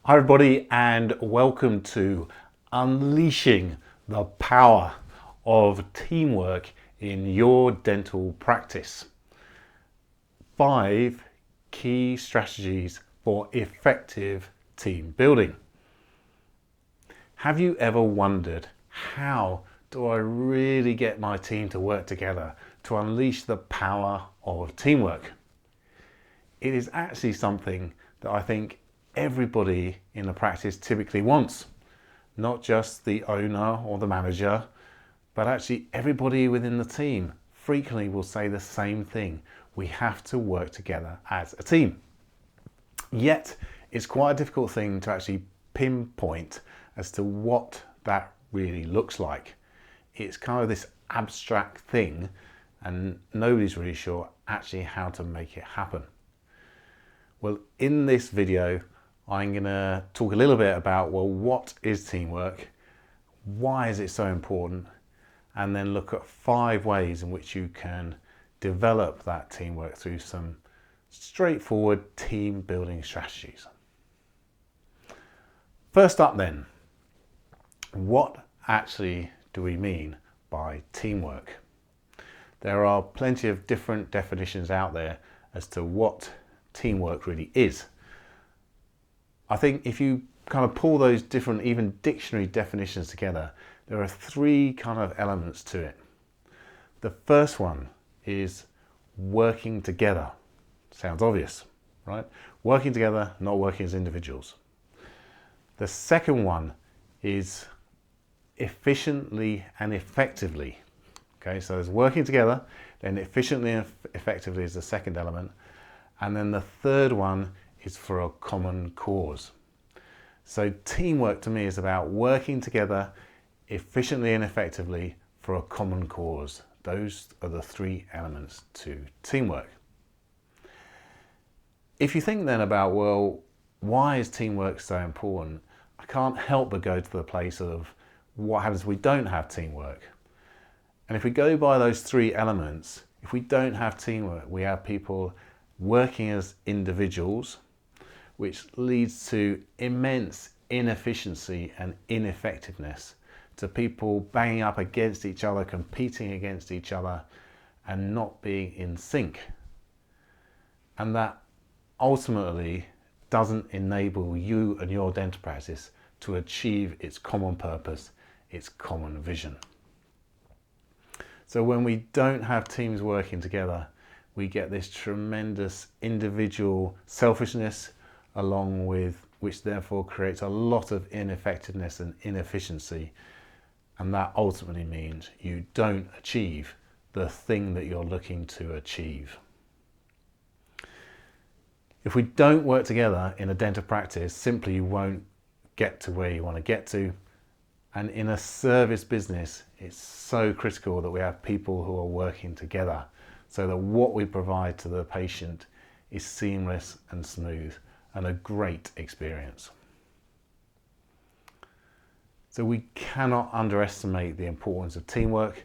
Hi everybody, and welcome to Unleashing the Power of Teamwork in Your Dental Practice. 5 key strategies for effective team building. Have you ever wondered, how do I really get my team to work together to unleash the power of teamwork? It is actually something that I think everybody in the practice typically wants, not just the owner or the manager, but actually everybody within the team frequently will say the same thing. We have to work together as a team. Yet it's quite a difficult thing to actually pinpoint as to what that really looks like. It's kind of this abstract thing and nobody's really sure actually how to make it happen. Well, in this video, I'm going to talk a little bit about, well, what is teamwork? Why is it so important? And then look at 5 ways in which you can develop that teamwork through some straightforward team building strategies. First up then, what actually do we mean by teamwork? There are plenty of different definitions out there as to what teamwork really is. I think if you kind of pull those different, even dictionary definitions together, there are 3 kind of elements to it. The first one is working together. Sounds obvious, right? Working together, not working as individuals. The second one is efficiently and effectively. Okay, so there's working together, then efficiently and effectively is the second element. And then the third one is for a common cause. So teamwork to me is about working together efficiently and effectively for a common cause. Those are the 3 elements to teamwork. If you think then about, well, why is teamwork so important? I can't help but go to the place of what happens if we don't have teamwork. And if we go by those 3 elements, if we don't have teamwork, we have people working as individuals, which leads to immense inefficiency and ineffectiveness, to people banging up against each other, competing against each other, and not being in sync. And that ultimately doesn't enable you and your dental practice to achieve its common purpose, its common vision. So when we don't have teams working together, we get this tremendous individual selfishness, along with which therefore creates a lot of ineffectiveness and inefficiency. And that ultimately means you don't achieve the thing that you're looking to achieve. If we don't work together in a dental practice, simply you won't get to where you want to get to. And in a service business, it's so critical that we have people who are working together so that what we provide to the patient is seamless and smooth and a great experience. So we cannot underestimate the importance of teamwork.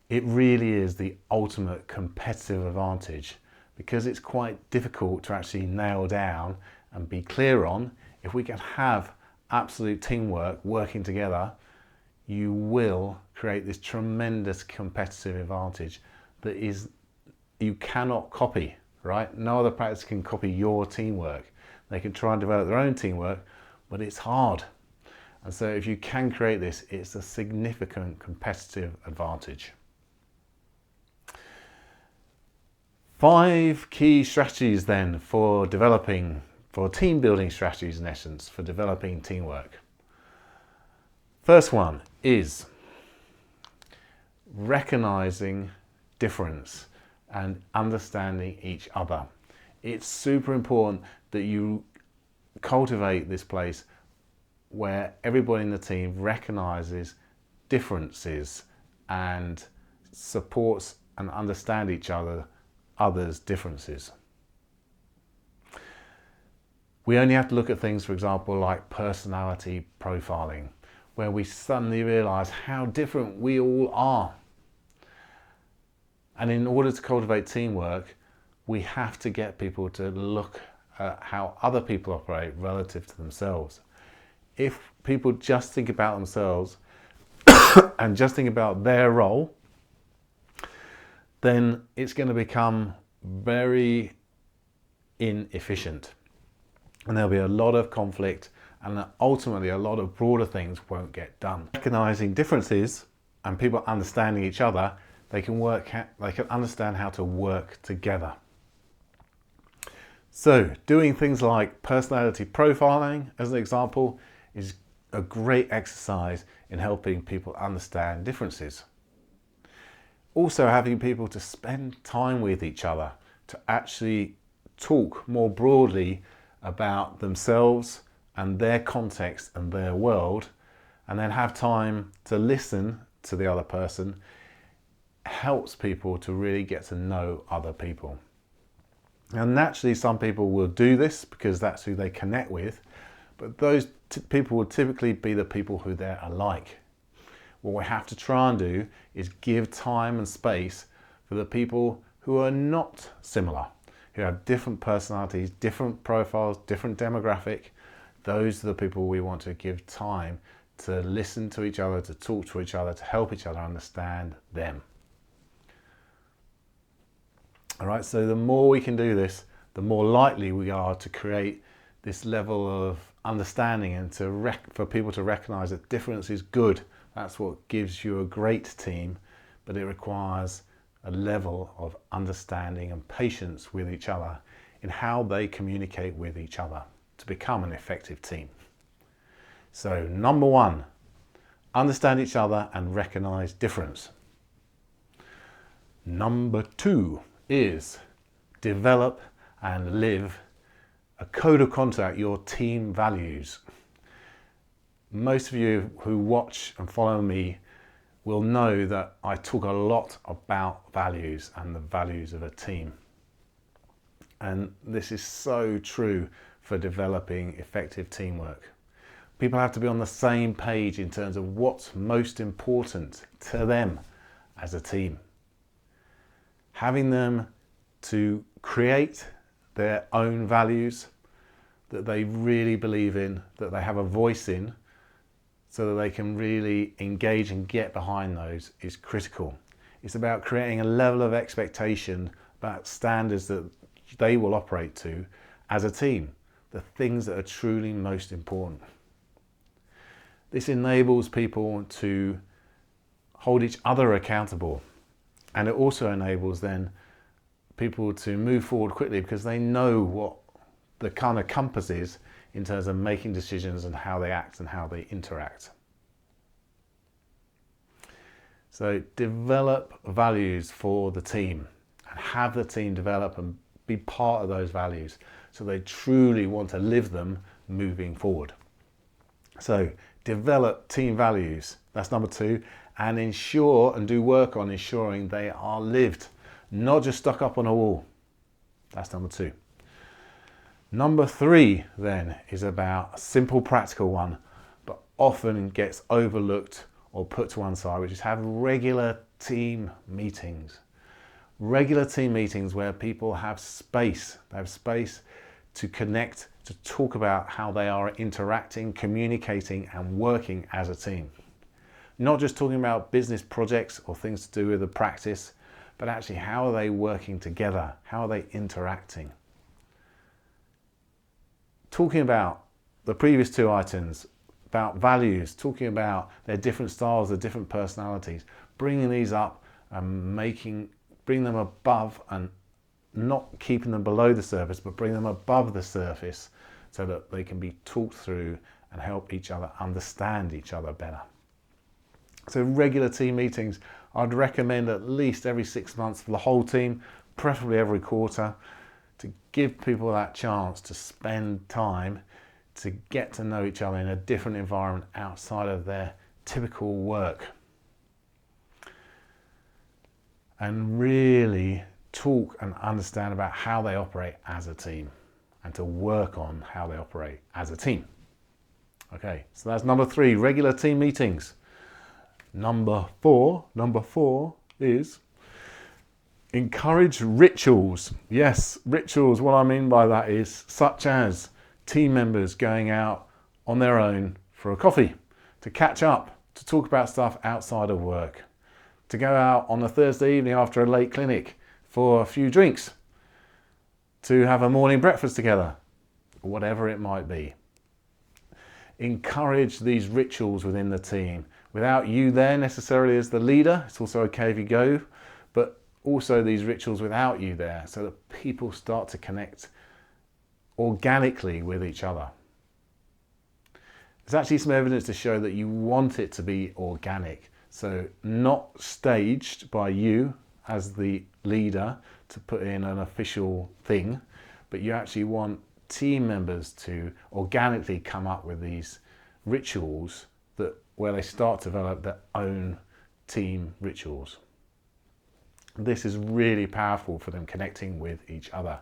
It really is the ultimate competitive advantage, because it's quite difficult to actually nail down and be clear on. If we can have absolute teamwork working together, you will create this tremendous competitive advantage that is you cannot copy, right? No other practice can copy your teamwork. They can try and develop their own teamwork, but it's hard. And so if you can create this, it's a significant competitive advantage. 5 key strategies then for team building strategies, in essence, for developing teamwork. First one is recognizing difference and understanding each other. It's super important that you cultivate this place where everybody in the team recognizes differences and supports and understands each other's differences. We only have to look at things, for example, like personality profiling, where we suddenly realize how different we all are. And in order to cultivate teamwork, we have to get people to look how other people operate relative to themselves. If people just think about themselves and just think about their role, then it's going to become very inefficient. And there'll be a lot of conflict, and ultimately a lot of broader things won't get done. Recognizing differences and people understanding each other, they can understand how to work together. So doing things like personality profiling, as an example, is a great exercise in helping people understand differences. Also having people to spend time with each other, to actually talk more broadly about themselves and their context and their world, and then have time to listen to the other person, helps people to really get to know other people. Now naturally some people will do this because that's who they connect with, but those people will typically be the people who they're alike. What we have to try and do is give time and space for the people who are not similar, who have different personalities, different profiles, different demographic. Those are the people we want to give time to listen to each other, to talk to each other, to help each other understand them. All right, so the more we can do this, the more likely we are to create this level of understanding and for people to recognize that difference is good. That's what gives you a great team, but it requires a level of understanding and patience with each other in how they communicate with each other to become an effective team. So number one, understand each other and recognize difference. Number two is develop and live a code of conduct, your team values. Most of you who watch and follow me will know that I talk a lot about values and the values of a team. And this is so true for developing effective teamwork. People have to be on the same page in terms of what's most important to them as a team. Having them to create their own values that they really believe in, that they have a voice in, so that they can really engage and get behind those, is critical. It's about creating a level of expectation about standards that they will operate to as a team, the things that are truly most important. This enables people to hold each other accountable, and it also enables then people to move forward quickly because they know what the kind of compass is in terms of making decisions and how they act and how they interact. So develop values for the team and have the team develop and be part of those values so they truly want to live them moving forward. So develop team values, that's number two, and ensure and do work on ensuring they are lived, not just stuck up on a wall. That's number two. Number three then is about a simple practical one, but often gets overlooked or put to one side, which is have regular team meetings. Regular team meetings where people have space. They have space to connect, to talk about how they are interacting, communicating and working as a team. Not just talking about business projects or things to do with the practice, but actually how are they working together? How are they interacting? Talking about the previous two items, about values, talking about their different styles, their different personalities, bringing these up and bring them above and not keeping them below the surface, but bring them above the surface so that they can be talked through and help each other understand each other better. So regular team meetings, I'd recommend at least every 6 months for the whole team, preferably every quarter, to give people that chance to spend time to get to know each other in a different environment outside of their typical work. And really talk and understand about how they operate as a team and to work on how they operate as a team. Okay, so that's number three, regular team meetings. Number four is Encourage rituals. Yes, rituals. What I mean by that is such as team members going out on their own for a coffee, to catch up, to talk about stuff outside of work, to go out on a Thursday evening after a late clinic for a few drinks, to have a morning breakfast together, whatever it might be. Encourage these rituals within the team without you there necessarily as the leader. It's also okay if you go, but also these rituals without you there, so that people start to connect organically with each other. There's actually some evidence to show that you want it to be organic, so not staged by you as the leader to put in an official thing, but you actually want team members to organically come up with these rituals where they start to develop their own team rituals. This is really powerful for them connecting with each other.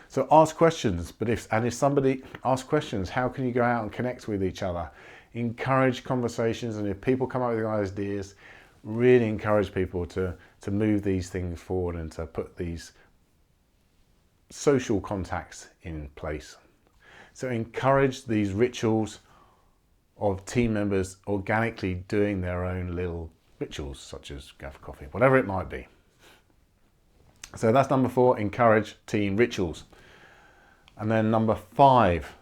So ask questions, if somebody asks questions, how can you go out and connect with each other? Encourage conversations, and if people come up with ideas, really encourage people to move these things forward and to put these social contacts in place. So encourage these rituals of team members organically doing their own little rituals, such as go for coffee, whatever it might be. So that's number 4, encourage team rituals. And then number 5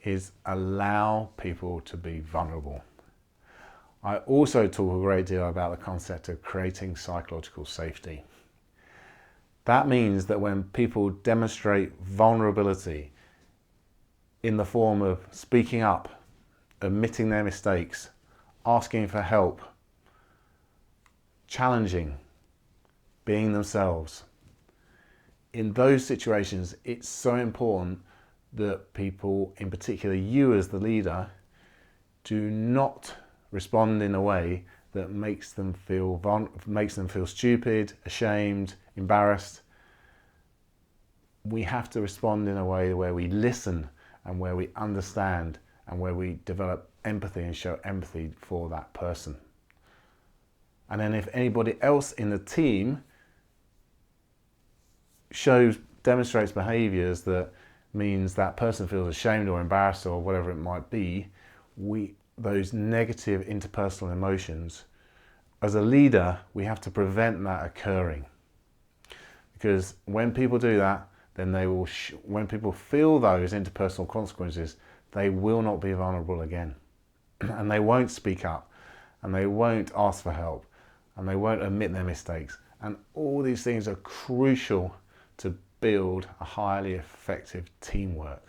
is allow people to be vulnerable. I also talk a great deal about the concept of creating psychological safety. That means that when people demonstrate vulnerability in the form of speaking up, admitting their mistakes, asking for help, challenging, being themselves, in those situations, it's so important that people, in particular you as the leader, do not respond in a way that makes them feel stupid, ashamed, embarrassed. We have to respond in a way where we listen and where we understand and where we develop empathy and show empathy for that person. And then if anybody else in the team demonstrates behaviors that means that person feels ashamed or embarrassed or whatever it might be, those negative interpersonal emotions, as a leader, we have to prevent that occurring. Because when people do that, then when people feel those interpersonal consequences, they will not be vulnerable again. And they won't speak up, and they won't ask for help, and they won't admit their mistakes. And all these things are crucial to build a highly effective teamwork.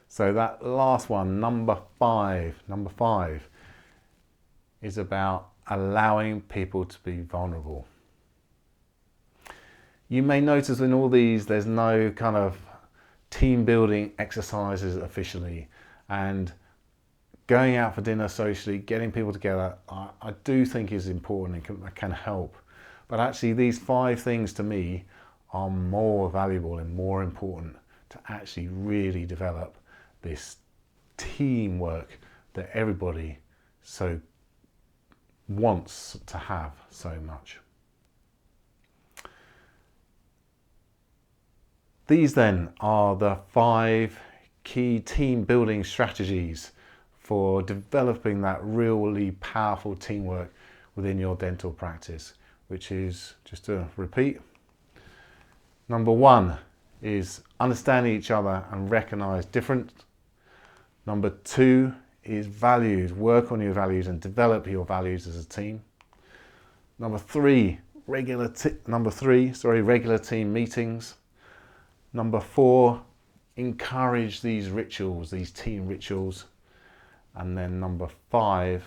So that last one, number five, is about allowing people to be vulnerable. You may notice in all these, there's no kind of team building exercises officially, and going out for dinner socially, getting people together, I do think is important and can help. But actually these 5 things to me are more valuable and more important to actually really develop this teamwork that everybody so wants to have so much. These then are the 5 key team building strategies for developing that really powerful teamwork within your dental practice, which is, just to repeat, number 1 is understanding each other and recognize difference. Number 2 is values, work on your values and develop your values as a team. Number 3, regular team meetings. Number 4, encourage these rituals, these team rituals. And then number 5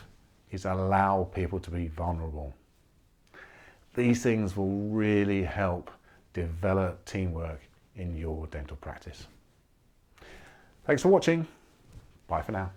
is allow people to be vulnerable. These things will really help develop teamwork in your dental practice. Thanks for watching. Bye for now.